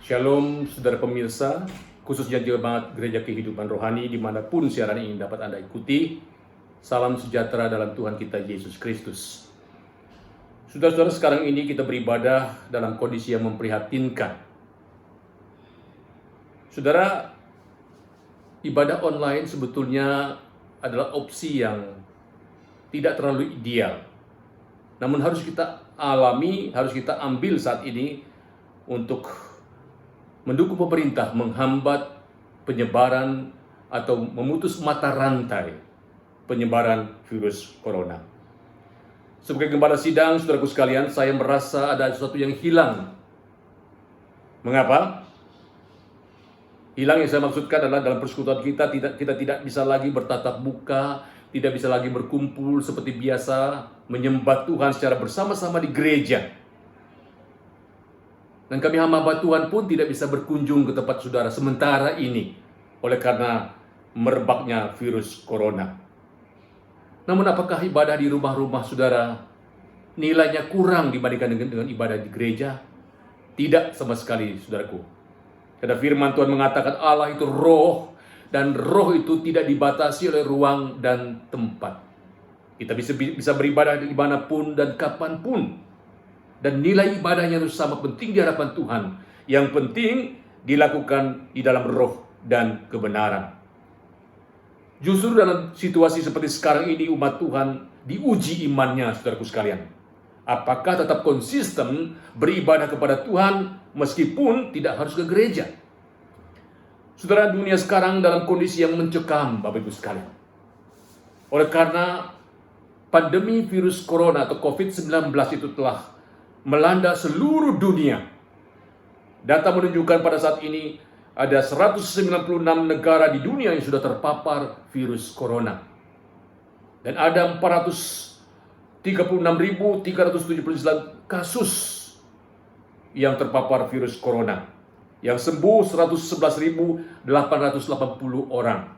Shalom saudara pemirsa, khususnya jemaat Gereja Kehidupan Rohani dimanapun siaran ini dapat Anda ikuti. Salam sejahtera dalam Tuhan kita Yesus Kristus. Saudara-saudara, sekarang ini kita beribadah dalam kondisi yang memprihatinkan. Saudara, ibadah online sebetulnya adalah opsi yang tidak terlalu ideal. Namun harus kita alami, harus kita ambil saat ini untuk mendukung pemerintah menghambat penyebaran atau memutus mata rantai penyebaran virus corona. Sebagai gembala sidang, saudaraku sekalian, saya merasa ada sesuatu yang hilang. Mengapa? Hilang yang saya maksudkan adalah dalam persekutuan kita tidak bisa lagi bertatap muka, tidak bisa lagi berkumpul seperti biasa, menyembah Tuhan secara bersama-sama di gereja. Dan kami hamba Tuhan pun tidak bisa berkunjung ke tempat saudara sementara ini oleh karena merebaknya virus corona. Namun apakah ibadah di rumah-rumah saudara nilainya kurang dibandingkan dengan ibadah di gereja? Tidak sama sekali, saudaraku. Karena firman Tuhan mengatakan Allah itu roh, dan roh itu tidak dibatasi oleh ruang dan tempat. Kita bisa beribadah dimanapun dan kapanpun. Dan nilai ibadahnya itu sama penting di hadapan Tuhan. Yang penting dilakukan di dalam roh dan kebenaran. Justru dalam situasi seperti sekarang ini umat Tuhan diuji imannya, saudaraku sekalian. Apakah tetap konsisten beribadah kepada Tuhan meskipun tidak harus ke gereja? Saudara, dunia sekarang dalam kondisi yang mencekam, Bapak Ibu sekalian. Oleh karena pandemi virus corona atau COVID-19 itu telah melanda seluruh dunia. Data menunjukkan pada saat ini ada 196 negara di dunia yang sudah terpapar virus corona. Dan ada 436.379 kasus yang terpapar virus corona. Yang sembuh 111.880 orang.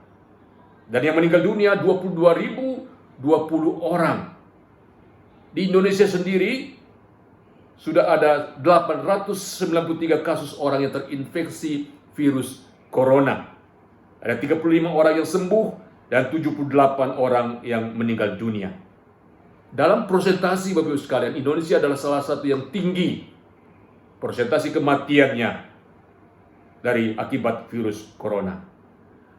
Dan yang meninggal dunia 22.020 orang. Di Indonesia sendiri sudah ada 893 kasus orang yang terinfeksi virus corona. Ada 35 orang yang sembuh dan 78 orang yang meninggal dunia. Dalam persentase, Bapak Ibu sekalian, Indonesia adalah salah satu yang tinggi persentase kematiannya dari akibat virus corona.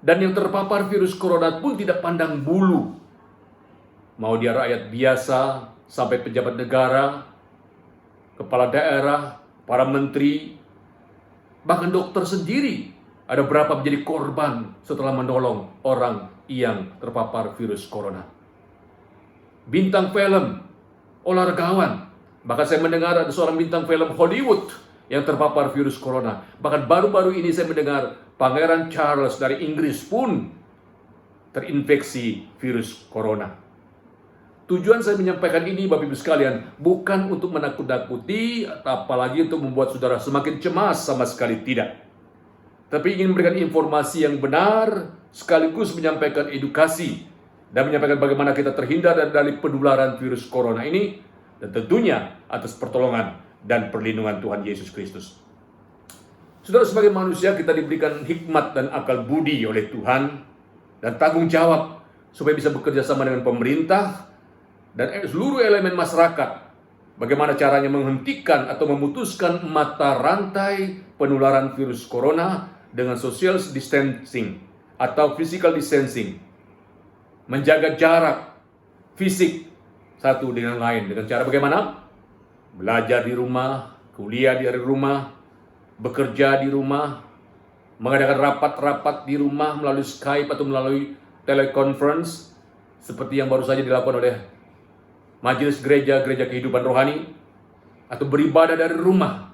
Dan yang terpapar virus corona pun tidak pandang bulu. Mau dia rakyat biasa sampai pejabat negara, kepala daerah, para menteri, bahkan dokter sendiri ada berapa menjadi korban setelah menolong orang yang terpapar virus corona. Bintang film, olahragawan, bahkan saya mendengar ada seorang bintang film Hollywood yang terpapar virus corona. Bahkan baru-baru ini saya mendengar Pangeran Charles dari Inggris pun terinfeksi virus corona. Tujuan saya menyampaikan ini, Bapak Ibu sekalian, bukan untuk menakut-nakuti, apalagi untuk membuat saudara semakin cemas, sama sekali tidak. Tapi ingin memberikan informasi yang benar, sekaligus menyampaikan edukasi, dan menyampaikan bagaimana kita terhindar dari penularan virus corona ini, dan tentunya atas pertolongan dan perlindungan Tuhan Yesus Kristus. Saudara, sebagai manusia kita diberikan hikmat dan akal budi oleh Tuhan, dan tanggung jawab supaya bisa bekerja sama dengan pemerintah, dan seluruh elemen masyarakat, bagaimana caranya menghentikan atau memutuskan mata rantai penularan virus corona dengan social distancing atau physical distancing. Menjaga jarak fisik satu dengan lain. Dengan cara bagaimana? Belajar di rumah, kuliah dari rumah, bekerja di rumah, mengadakan rapat-rapat di rumah melalui Skype atau melalui teleconference, seperti yang baru saja dilakukan oleh Majelis Gereja Kehidupan Rohani, atau beribadah dari rumah.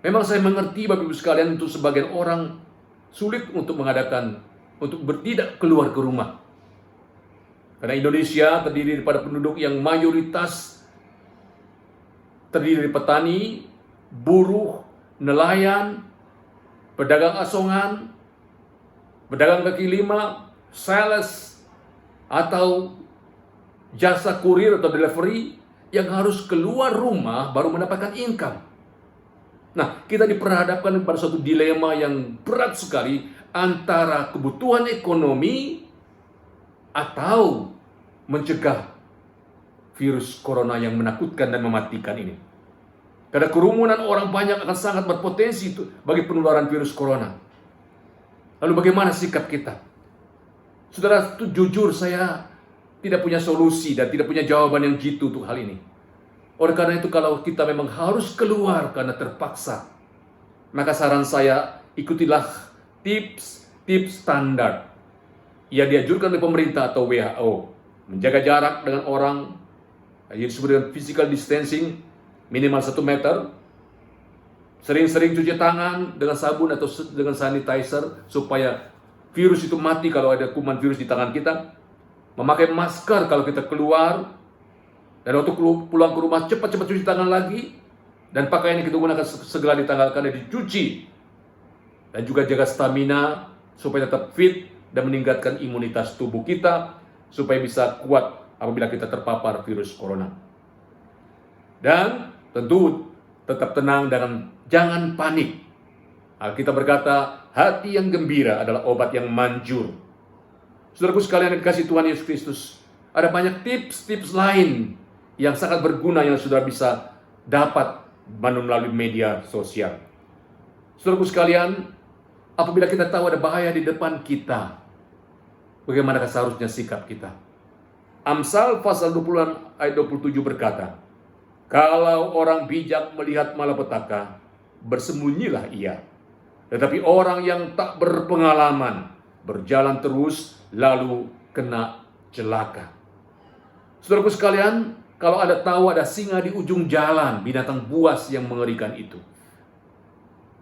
Memang saya mengerti, Bapak Ibu sekalian, untuk sebagian orang sulit untuk tidak keluar ke rumah. Karena Indonesia terdiri daripada penduduk yang mayoritas terdiri dari petani, buruh, nelayan, pedagang asongan, pedagang kaki lima, sales, atau jasa kurir atau delivery yang harus keluar rumah baru mendapatkan income. Nah, kita diperhadapkan pada suatu dilema yang berat sekali antara kebutuhan ekonomi atau mencegah virus corona yang menakutkan dan mematikan ini. Karena kerumunan orang banyak akan sangat berpotensi bagi penularan virus corona. Lalu bagaimana sikap kita? Saudara, jujur saya tidak punya solusi dan tidak punya jawaban yang jitu untuk hal ini. Oleh karena itu, kalau kita memang harus keluar karena terpaksa, maka saran saya, ikutilah tips standar yang dianjurkan oleh pemerintah atau WHO. Menjaga jarak dengan orang, yang disebut dengan physical distancing, minimal 1 meter. Sering-sering cuci tangan dengan sabun atau dengan sanitizer supaya virus itu mati kalau ada kuman virus di tangan kita. Memakai masker kalau kita keluar. Dan waktu pulang ke rumah cepat-cepat cuci tangan lagi. Dan pakaian yang kita gunakan segera ditanggalkan dan dicuci. Dan juga jaga stamina supaya tetap fit dan meningkatkan imunitas tubuh kita supaya bisa kuat apabila kita terpapar virus corona. Dan tentu tetap tenang dan jangan panik. Alkitab berkata, hati yang gembira adalah obat yang manjur. Saudaraku sekalian yang dikasihi Tuhan Yesus Kristus, ada banyak tips-tips lain yang sangat berguna yang saudara bisa dapat melalui media sosial. Saudaraku sekalian, apabila kita tahu ada bahaya di depan kita, bagaimanakah seharusnya sikap kita? Amsal pasal 20 ayat 27 berkata, kalau orang bijak melihat malapetaka, bersembunyilah ia. Tetapi orang yang tak berpengalaman, berjalan terus, lalu kena celaka. Saudaraku sekalian, kalau Anda tahu ada singa di ujung jalan, binatang buas yang mengerikan itu,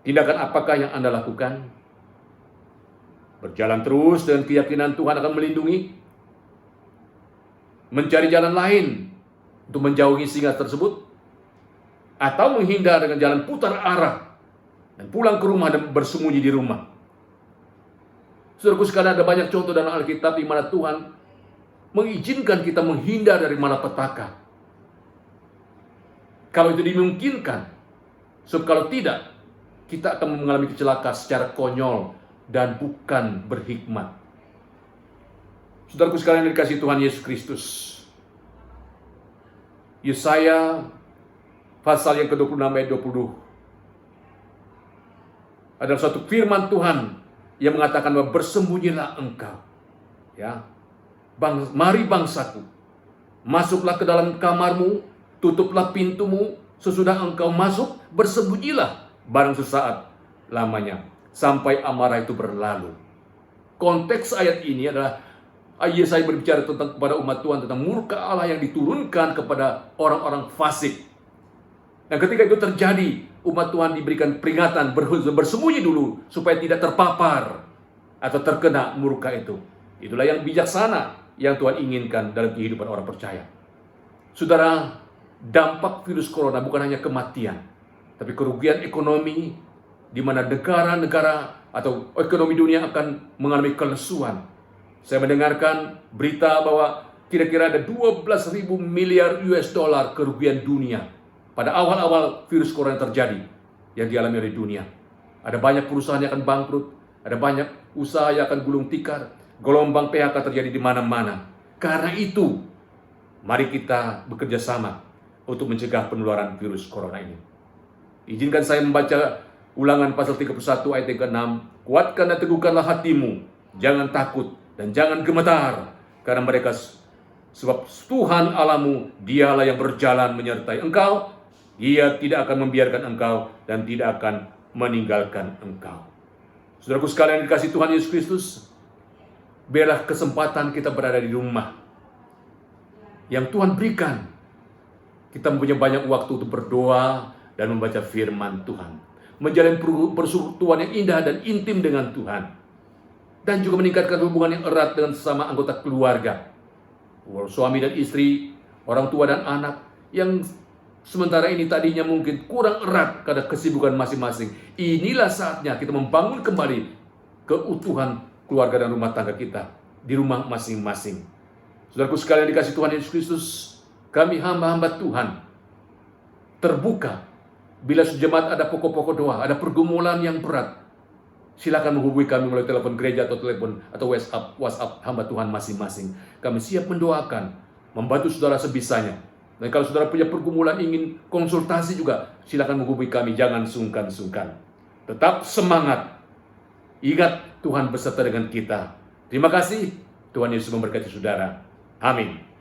tindakan apakah yang Anda lakukan? Berjalan terus dengan keyakinan Tuhan akan melindungi? Mencari jalan lain untuk menjauhi singa tersebut? Atau menghindar dengan jalan putar arah dan pulang ke rumah dan bersembunyi di rumah? Saudaraku sekalian, ada banyak contoh dalam Alkitab di mana Tuhan mengizinkan kita menghindar dari malapetaka. Kalau itu dimungkinkan. Sebab kalau tidak, kita akan mengalami kecelakaan secara konyol dan bukan berhikmat. Saudaraku sekalian yang dikasihi Tuhan Yesus Kristus, Yesaya pasal yang ke-26 ayat 20 adalah suatu firman Tuhan yang mengatakan bahwa bersembunyilah engkau, ya, mari bangsaku, masuklah ke dalam kamarmu, tutuplah pintumu, sesudah engkau masuk, bersembunyilah barang sesaat lamanya, sampai amarah itu berlalu. Konteks ayat ini adalah Yesaya berbicara tentang kepada umat Tuhan tentang murka Allah yang diturunkan kepada orang-orang fasik. Dan ketika itu terjadi, umat Tuhan diberikan peringatan, bersembunyi dulu supaya tidak terpapar atau terkena murka itu. Itulah yang bijaksana yang Tuhan inginkan dalam kehidupan orang percaya. Saudara, dampak virus corona bukan hanya kematian, tapi kerugian ekonomi, di mana negara-negara atau ekonomi dunia akan mengalami kelesuan. Saya mendengarkan berita bahwa kira-kira ada 12.000 miliar US dollar kerugian dunia pada awal-awal virus corona terjadi yang dialami oleh dunia. Ada banyak perusahaan yang akan bangkrut, ada banyak usaha yang akan gulung tikar, gelombang PHK terjadi di mana-mana. Karena itu, mari kita bekerja sama untuk mencegah penularan virus corona ini. Izinkan saya membaca Ulangan pasal 31 ayat yang ke-6. Kuatkan dan teguhkanlah hatimu, jangan takut dan jangan gemetar, karena mereka sebab Tuhan Allahmu, dialah yang berjalan menyertai engkau. Dia tidak akan membiarkan engkau dan tidak akan meninggalkan engkau. Saudaraku sekalian yang dikasihi Tuhan Yesus Kristus, biarlah kesempatan kita berada di rumah yang Tuhan berikan. Kita mempunyai banyak waktu untuk berdoa dan membaca firman Tuhan, menjalin persekutuan yang indah dan intim dengan Tuhan, dan juga meningkatkan hubungan yang erat dengan sesama anggota keluarga, suami dan istri, orang tua dan anak, yang sementara ini tadinya mungkin kurang erat karena kesibukan masing-masing. Inilah saatnya kita membangun kembali keutuhan keluarga dan rumah tangga kita di rumah masing-masing. Saudaraku sekalian dikasihi Tuhan Yesus Kristus, kami hamba-hamba Tuhan terbuka Bila sejemaat ada pokok-pokok doa, ada pergumulan yang berat, silakan menghubungi kami melalui telepon gereja atau telepon atau WhatsApp hamba Tuhan masing-masing. Kami siap mendoakan, membantu saudara sebisanya. Dan kalau saudara punya pergumulan ingin konsultasi juga, silakan menghubungi kami, jangan sungkan-sungkan. Tetap semangat. Ingat, Tuhan beserta dengan kita. Terima kasih. Tuhan Yesus memberkati saudara. Amin.